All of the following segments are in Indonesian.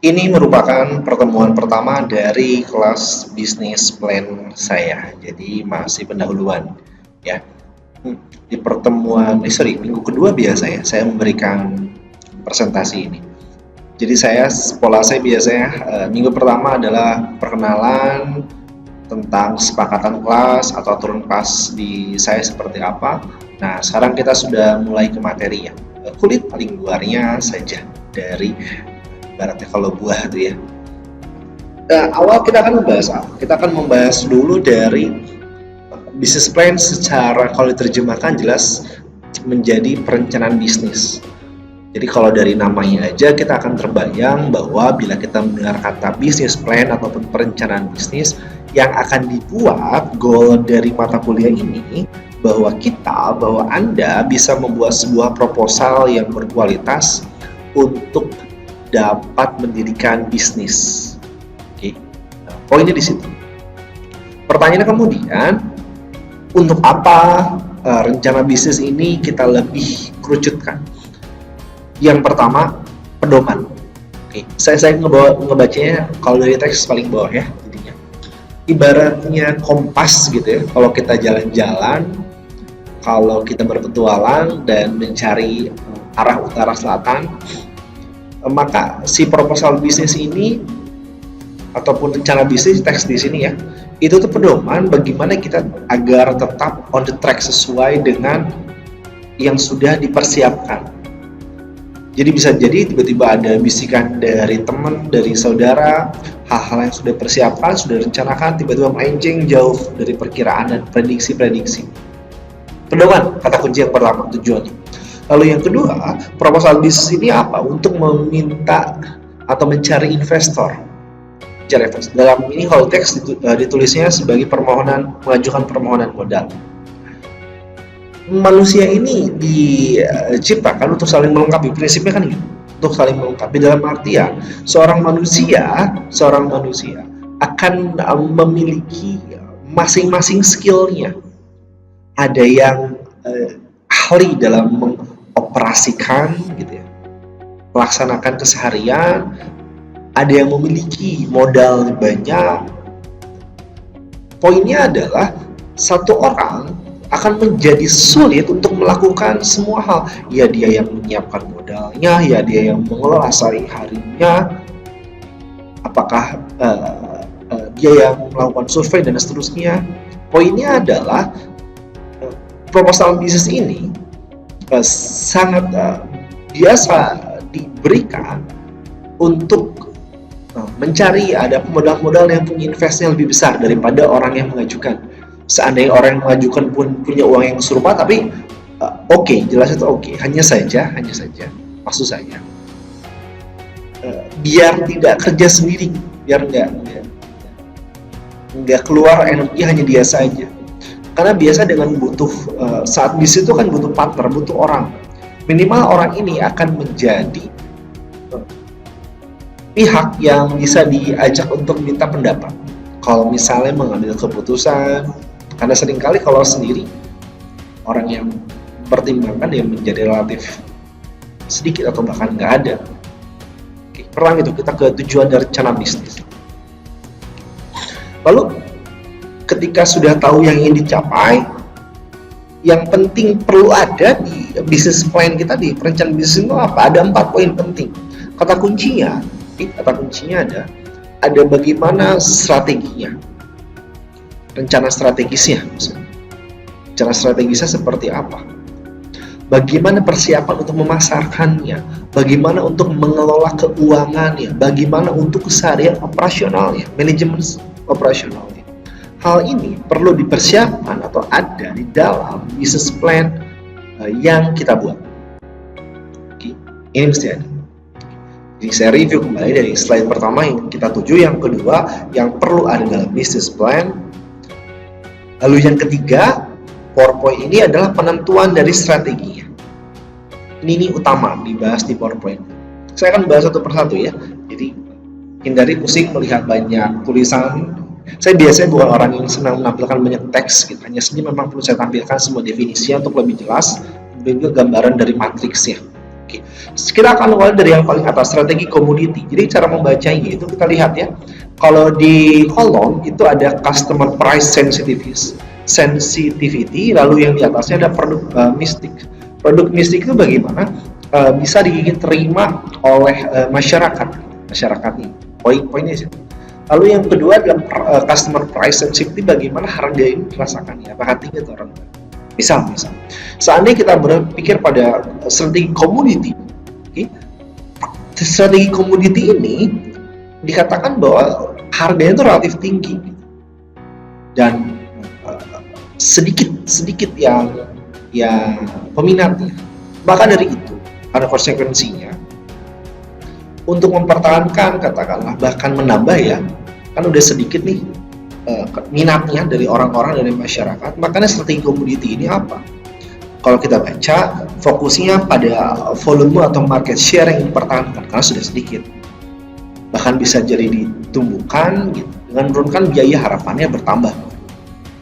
Ini merupakan pertemuan pertama dari kelas bisnis plan saya. Jadi masih pendahuluan ya. Di pertemuan minggu kedua biasa ya saya memberikan presentasi ini. Jadi pola saya biasanya minggu pertama adalah perkenalan tentang kesepakatan kelas atau aturan kelas di saya seperti apa. Nah, sekarang kita sudah mulai ke materi ya. Kulit paling luarnya saja dari ibaratnya kalau buah itu ya. Awal kita akan membahas apa? Kita akan membahas dulu dari business plan secara kalau diterjemahkan jelas menjadi perencanaan bisnis. Jadi kalau dari namanya aja kita akan terbayang bahwa bila kita mendengar kata business plan ataupun perencanaan bisnis yang akan dibuat, goal dari mata kuliah ini bahwa Anda bisa membuat sebuah proposal yang berkualitas untuk dapat mendirikan bisnis. Oke. Nah, poinnya di situ. Pertanyaannya kemudian, untuk apa rencana bisnis ini kita lebih kerucutkan? Yang pertama, pedoman. Oke, saya ngebacanya kalau dari teks paling bawah ya, jadinya. Ibaratnya kompas gitu ya. Kalau kita jalan-jalan, kalau kita berpetualang dan mencari arah utara selatan, maka si proposal bisnis ini ataupun rencana bisnis teks di sini ya, itu tuh pedoman bagaimana kita agar tetap on the track sesuai dengan yang sudah dipersiapkan. Jadi bisa jadi tiba-tiba ada bisikan dari teman, dari saudara, hal-hal yang sudah persiapkan, sudah rencanakan, tiba-tiba melenceng jauh dari perkiraan dan prediksi-prediksi. Pedoman, kata kunci yang pertama, tujuannya. Lalu yang kedua, proposal bisnis ini apa? Untuk meminta atau mencari investor. Dalam ini whole text ditulisnya sebagai mengajukan permohonan modal. Manusia ini diciptakan untuk saling melengkapi, prinsipnya kan gitu, untuk saling melengkapi dalam artian seorang manusia akan memiliki masing-masing skillnya. Ada yang ahli dalam mengoperasikan gitu ya, melaksanakan keseharian, ada yang memiliki modal banyak. Poinnya adalah satu orang akan menjadi sulit untuk melakukan semua hal. Ya dia yang menyiapkan modalnya, ya dia yang mengelola sehari-harinya, apakah dia yang melakukan survei dan seterusnya. Poinnya adalah proposal bisnis ini sangat biasa diberikan untuk mencari ada modal-modal yang punya investasi yang lebih besar daripada orang yang mengajukan. Seandainya orang yang mengajukan pun punya uang yang serupa, tapi jelas itu hanya saja maksud saya biar tidak kerja sendiri, biar nggak keluar energi hanya dia saja, karena biasa dengan butuh saat bisnis itu kan butuh partner, butuh orang, minimal orang ini akan menjadi pihak yang bisa diajak untuk minta pendapat kalau misalnya mengambil keputusan. Karena seringkali kalau sendiri orang yang pertimbangkan yang menjadi relatif sedikit atau bahkan nggak ada. Oke, pertama itu kita ke tujuan dari rencana bisnis. Lalu ketika sudah tahu yang ingin dicapai, yang penting perlu ada di bisnis plan kita, di perencanaan bisnis itu apa? Ada 4 poin penting. Kata kuncinya ada bagaimana strateginya, rencana strategisnya. Rencana strategisnya seperti apa? Bagaimana persiapan untuk memasarkannya? Bagaimana untuk mengelola keuangannya? Bagaimana untuk keseharian operasionalnya, manajemen operasionalnya? Hal ini perlu dipersiapkan atau ada di dalam business plan yang kita buat. Oke, ini mesti ada. Jadi saya review kembali dari slide pertama yang kita tuju, yang kedua yang perlu ada dalam business plan. Lalu yang ketiga, PowerPoint ini adalah penentuan dari strateginya. Ini utama dibahas di PowerPoint. Saya akan bahas satu persatu ya. Jadi hindari pusing melihat banyak tulisan. Saya biasanya bukan orang yang senang menampilkan banyak teks gitu. Hanya saja memang perlu saya tampilkan semua definisinya untuk lebih jelas, dan juga gambaran dari matriksnya. Oke. Kita akan mulai dari yang paling atas, strategi komoditi. Jadi cara membacanya itu kita lihat ya. Kalau di kolom itu ada customer price sensitivity, lalu yang di atasnya ada produk mistik. Produk mistik itu bagaimana bisa diterima oleh masyarakat nih. Poin-poinnya sih. Lalu yang kedua adalah customer price sensitivity, bagaimana harga ini dirasakan ya, apakah tinggi atau rendah. Misal, seandainya kita berpikir pada strategi komoditi, okay? Strategi komoditi ini dikatakan bahwa harganya itu relatif tinggi dan sedikit yang peminatnya. Bahkan dari itu ada konsekuensinya untuk mempertahankan, katakanlah bahkan menambah ya, kan udah sedikit nih minatnya dari orang-orang, dari masyarakat. Makanya strategi komoditi ini apa? Kalau kita baca, fokusnya pada volume atau market share yang dipertahankan karena sudah sedikit. Bahkan bisa jadi ditumbuhkan gitu, dengan menurunkan biaya, harapannya bertambah.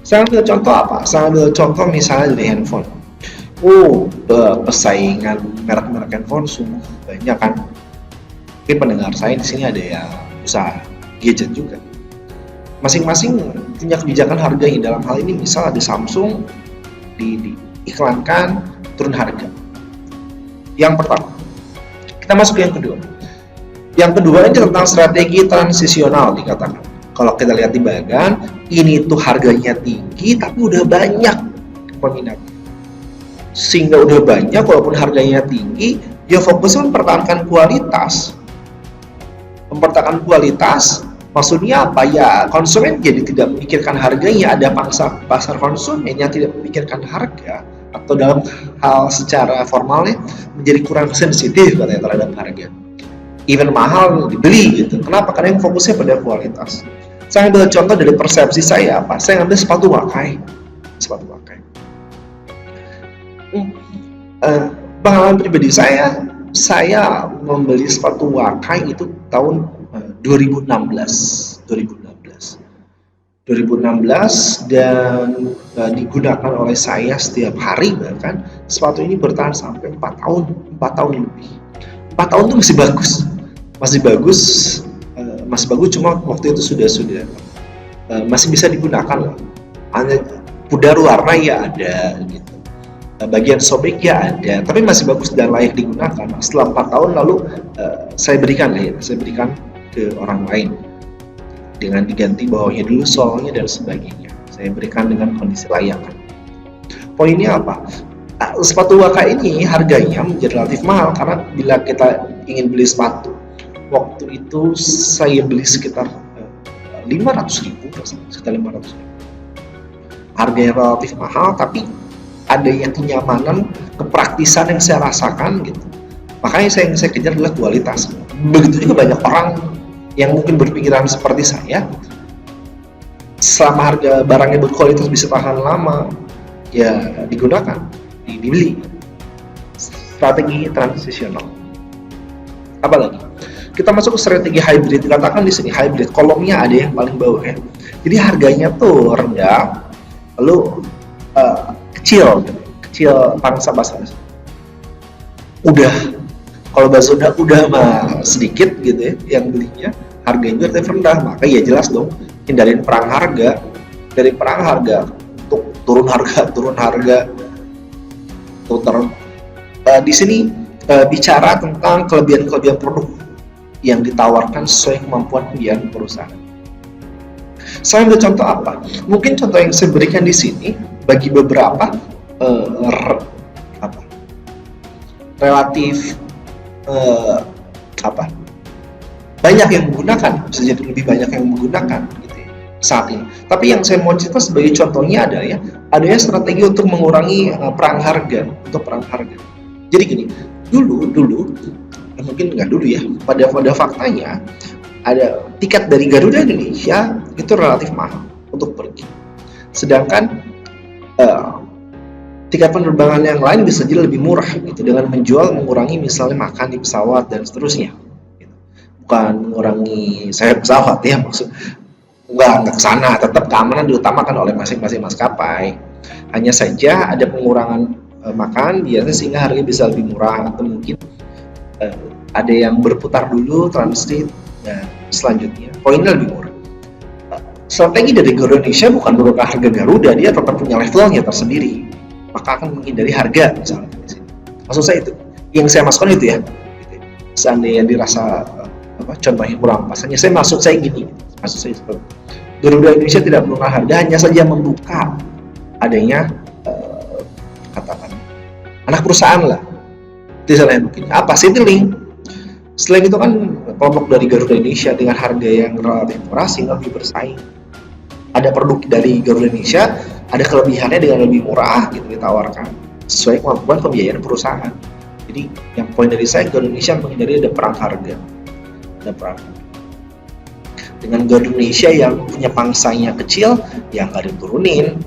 Saya ambil contoh apa? Saya ambil contoh misalnya dari handphone. Persaingan merek-merek handphone sungguh banyak kan. Mungkin pendengar saya di sini ada yang usaha gadget juga. Masing-masing punya kebijakan harga. Dalam hal ini misal ada Samsung diiklankan turun harga. Yang pertama, kita masuk ke yang kedua. Yang kedua ini tentang strategi transisional dikatakan. Kalau kita lihat di bagian ini tuh harganya tinggi tapi udah banyak peminatnya. Sehingga udah banyak walaupun harganya tinggi, dia fokusnya mempertahankan kualitas. Mempertahankan kualitas maksudnya apa ya, konsumen jadi tidak memikirkan harganya, ada pasar konsumen yang tidak memikirkan harga, atau dalam hal secara formalnya menjadi kurang sensitif katanya terhadap harga, even mahal dibeli gitu. Kenapa? Karena yang fokusnya pada kualitas. Saya ambil contoh dari persepsi saya apa, saya ambil sepatu Wakai. Pengalaman pribadi saya membeli sepatu Wakai itu tahun 2016 dan digunakan oleh saya setiap hari. Bahkan sepatu ini bertahan sampai 4 tahun lebih. 4 tahun itu masih bagus, cuma waktu itu sudah masih bisa digunakan lah. Hanya pudar warna ya ada gitu, bagian sobek ya ada, tapi masih bagus dan layak digunakan. Setelah 4 tahun lalu saya berikan ke orang lain dengan diganti bawahnya dulu, solnya dan sebagainya. Saya berikan dengan kondisi layak. Poinnya apa? Sepatu Wakai ini harganya menjadi relatif mahal karena bila kita ingin beli sepatu, waktu itu saya beli sekitar 500.000, harganya relatif mahal, tapi ada yang kenyamanan, kepraktisan yang saya rasakan gitu. Makanya saya kejar adalah kualitas. Begitu juga banyak orang yang mungkin berpikiran seperti saya, selama harga barangnya berkualitas bisa tahan lama, ya digunakan, dibeli. Strategi transisional. Apa lagi? Kita masuk ke strategi hybrid. Dikatakan di sini hybrid, kolomnya ada yang paling bawah ya. Jadi harganya tuh rendah, lalu kecil pangsa pasar. Kalau bakso udah mah sedikit gitu ya yang belinya, harganya relatif rendah, maka ya jelas dong hindarin perang harga. Dari perang harga untuk turun harga. Di sini bicara tentang kelebihan produk yang ditawarkan sesuai kemampuan pembiayaan perusahaan. Saya ambil contoh apa? Mungkin contoh yang saya berikan di sini bagi beberapa relatif banyak yang menggunakan, bisa jadi lebih banyak yang menggunakan gitu ya, saat ini. Tapi yang saya mau cerita sebagai contohnya adanya strategi untuk mengurangi perang harga. Jadi gini, dulu mungkin nggak dulu ya, pada faktanya ada tiket dari Garuda Indonesia itu relatif mahal untuk pergi, sedangkan tiket penerbangan yang lain bisa jadi lebih murah gitu, dengan mengurangi misalnya makan di pesawat dan seterusnya gitu. Bukan mengurangi sewa pesawat ya, maksud nggak kesana, tetap keamanan diutamakan oleh masing-masing maskapai, hanya saja ada pengurangan makan biasanya sehingga harganya bisa lebih murah, atau mungkin Eh, ada yang berputar dulu transit, dan selanjutnya poinnya lebih murah. Strategi dari Garuda Indonesia bukan merubah harga Garuda, dia tetap punya levelnya tersendiri, maka akan menghindari harga misalnya. Maksud saya itu, yang saya masukkan itu ya. Seandainya dirasa contohnya kurang pas, hanya saya maksud saya gini, maksud saya seperti Garuda Indonesia tidak menurunkan harga, hanya saja membuka adanya katakan anak perusahaan lah. Di sana mungkin apa Citylink. Selain itu kan kelompok dari Garuda Indonesia dengan harga yang relatif murah sehingga lebih bersaing. Ada produk dari Garuda Indonesia, ada kelebihannya dengan lebih murah gitu ditawarkan sesuai kemampuan pembiayaan perusahaan. Jadi yang poin dari saya, Garuda Indonesia menghindari ada perang harga. Ada perang. Dengan Garuda Indonesia yang punya pangsanya kecil, yang nggak diturunin,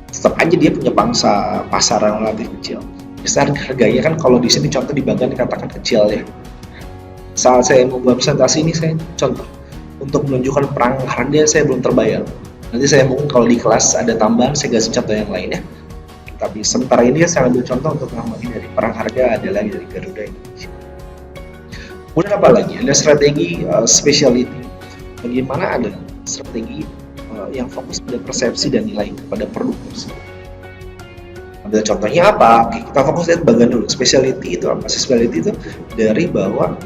tetap aja dia punya pangsa pasar yang relatif kecil. Besar harganya kan kalau di sini contoh di Bagan dikatakan kecil ya. Saat saya membuat presentasi ini saya contoh untuk menunjukkan perang harga saya belum terbayang. Nanti saya mungkin kalau di kelas ada tambahan saya kasih contoh yang lain ya. Tapi sementara ini saya ambil contoh untuk mengamati dari perang harga adalah dari Garuda Indonesia. Kemudian apa lagi? Ada strategi specialty. Bagaimana ada strategi yang fokus pada persepsi dan nilai pada produk tersebut. Ambil contohnya apa? Oke, kita fokus lihat bagian dulu. Specialty itu apa? Specialty itu dari bahwa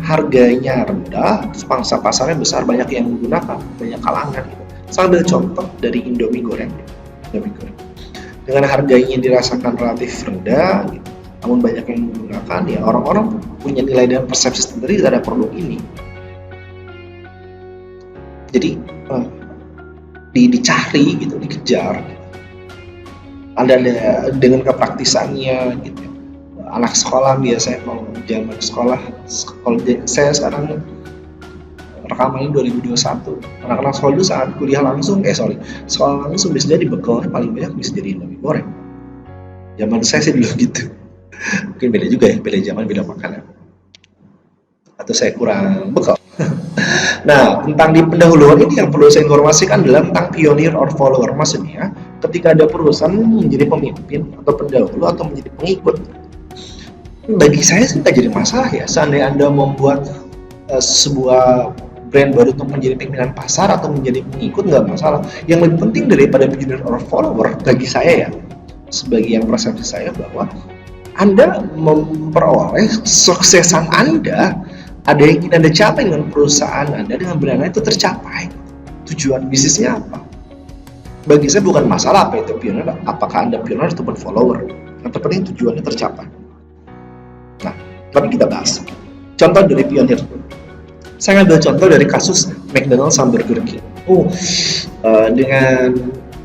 harganya rendah, pangsa pasarnya besar, banyak yang menggunakan, banyak kalangan. Gitu. Saya ambil contoh dari Indomie goreng. Indomie goreng. Dengan harganya dirasakan relatif rendah, gitu, namun banyak yang menggunakan, ya orang-orang punya nilai dan persepsi sendiri terhadap produk ini. Jadi dicari gitu, dikejar. Ada dengan kepraktisannya gitu. Anak sekolah biasanya kalau zaman sekolah, kalau saya sekarang rekaman ini 2021, anak-anak sekolah dulu saat kuliah langsung, sekolah langsung bisa jadi bekal paling banyak bisa jadi Indomie goreng. Zaman saya sih dulu gitu. Mungkin beda juga ya, beda zaman, beda makanan. Atau saya kurang bekal. Nah, tentang di pendahuluan ini yang perlu saya informasikan adalah tentang pionir or follower. Maksudnya, ketika ada perusahaan menjadi pemimpin atau pendahulu atau menjadi pengikut, bagi saya sih nggak jadi masalah ya. Seandainya Anda membuat sebuah brand baru untuk menjadi pimpinan pasar atau menjadi pengikut, nggak masalah. Yang lebih penting daripada pionir or follower bagi saya ya, sebagai yang persepsi saya bahwa Anda memperoleh suksesan Anda, ada yang ingin Anda capai dengan perusahaan Anda, dengan brand Anda itu tercapai. Tujuan bisnisnya apa? Bagi saya bukan masalah apa itu pionir, apakah Anda pionir ataupun follower. Yang terpenting tujuannya tercapai. Nah, tapi kita bahas contoh dari pionir. Saya ambil contoh dari kasus McDonald's sama Burger King. Dengan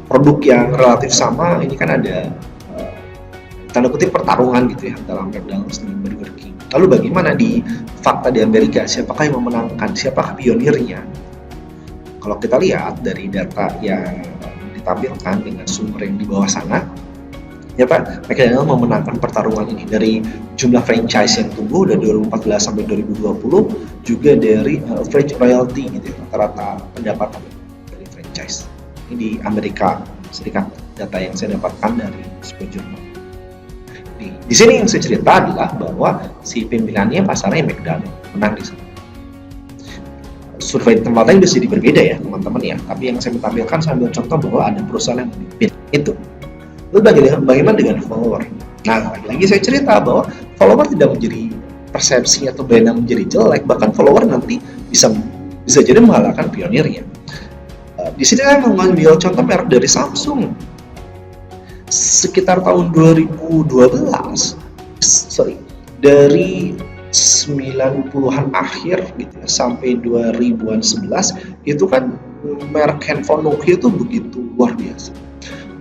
produk yang relatif sama, ini kan ada tanda kutip pertarungan gitu ya dalam McDonald's dan Burger King. Lalu bagaimana di fakta di Amerika, siapakah yang memenangkan, siapakah pionirnya? Kalau kita lihat dari data yang ditampilkan dengan sumber yang di bawah sana, ya Pak, McDonald's memenangkan pertarungan ini dari jumlah franchise yang tumbuh dari 2014 sampai 2020, juga dari average royalty gitu ya, rata-rata pendapatan dari franchise. Ini di Amerika Serikat, data yang saya dapatkan dari sebuah jurnal. Di sini yang saya cerita adalah bahwa si pimpinannya pasarnya McDonald's menang di sana. Survei di tempat lain bisa jadi berbeda ya teman-teman ya, tapi yang saya tampilkan saya ambil contoh bahwa ada perusahaan yang memimpin itu. Lalu bagaimana dengan follower? Nah, lagi saya cerita bahwa follower tidak menjadi persepsi atau brand yang menjadi jelek, bahkan follower nanti bisa jadi mengalahkan pionirnya. Di sini saya mengambil contoh merek dari Samsung. Sekitar tahun 2012, dari 90-an akhir gitu ya, sampai 2000-an 11 itu kan merek handphone Nokia itu begitu luar biasa.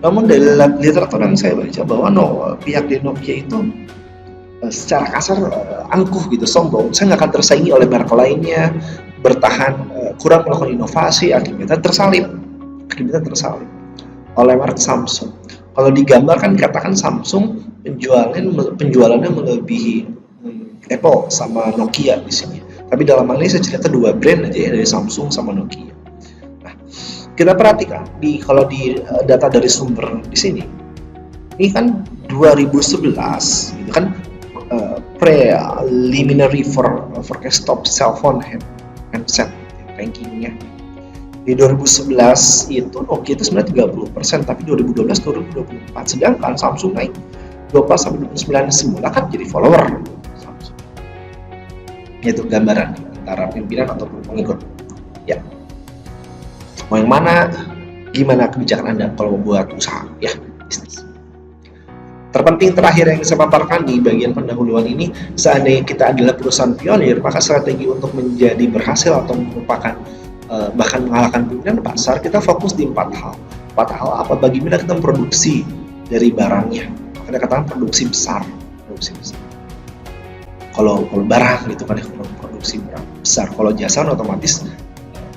Namun dari literatur yang saya baca bahwa pihak di Nokia itu secara kasar angkuh gitu, sombong. Saya nggak akan tersaingi oleh merek lainnya, bertahan, kurang melakukan inovasi, akibatnya tersalib oleh merek Samsung. Kalau digambar kan dikatakan Samsung penjualannya melebihi Apple sama Nokia di sini. Tapi dalam hal ini saya cerita dua brand aja ya, dari Samsung sama Nokia. Nah, kita perhatikan kalau di data dari sumber di sini, ini kan 2011 gitu kan, preliminary forecast top cell phone handset rankingnya. Di 2011 itu Nokia itu sebenarnya 30%, tapi 2012 turun 24%, sedangkan Samsung naik 12-29, semula kan jadi follower Samsung. Itu gambaran antara pimpinan ataupun pengikut. Ya, mau yang mana? Gimana kebijakan Anda kalau buat usaha ya bisnis? Terpenting terakhir yang saya paparkan di bagian pendahuluan ini, seandainya kita adalah perusahaan pionir, maka strategi untuk menjadi berhasil atau merupakan bahkan mengalahkan pimpinan pasar, kita fokus di 4 hal. 4 hal apa? Bagaimana kita memproduksi dari barangnya. Makanya katakan produksi besar. Kalau barang gitu kan, produksi barang besar. Kalau jasa otomatis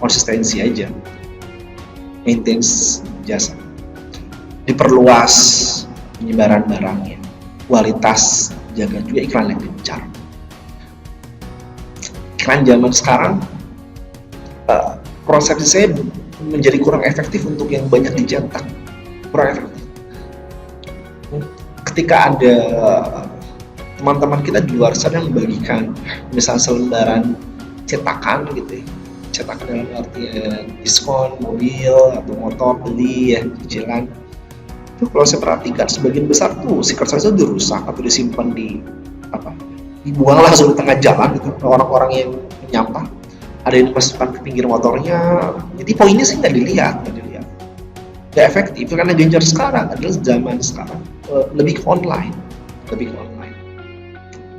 konsistensi aja, maintenance jasa. Diperluas penyebaran barangnya, kualitas, jaga juga iklan yang gencar. Iklan zaman sekarang persepsi saya menjadi kurang efektif untuk yang banyak dicetak, kurang efektif. Ketika ada teman-teman kita di luar sana yang membagikan misal selembaran cetakan gitu ya, cetakan dalam artian diskon mobil atau motor beli ya, cicilan, itu kalau saya perhatikan sebagian besar tuh stiker saya dirusak atau disimpan dibuang langsung di tengah jalan gitu, orang-orang yang menyampah, ada yang dimasukkan ke pinggir motornya. Jadi poinnya sih nggak dilihat, nggak efektif. Karena gencar sekarang adalah zaman sekarang lebih ke online,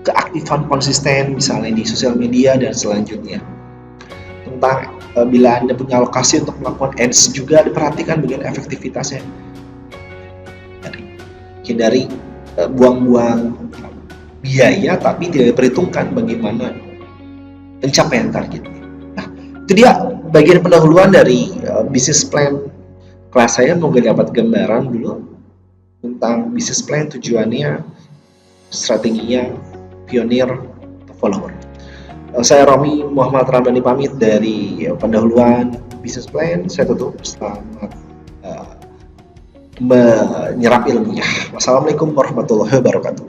keaktifan konsisten misalnya di sosial media dan selanjutnya. Tentang bila Anda punya alokasi untuk melakukan ads juga diperhatikan bagian efektivitasnya. Hindari buang-buang biaya tapi tidak diperhitungkan bagaimana pencapaian target. Itu dia bagian pendahuluan dari bisnis plan kelas saya. Semoga dapat gambaran dulu tentang bisnis plan, tujuannya, strateginya, pionir, atau follower. Saya Romi Muhammad Ramdhani pamit dari pendahuluan bisnis plan. Saya tutup. Selamat menyerap ilmunya. Wassalamualaikum warahmatullahi wabarakatuh.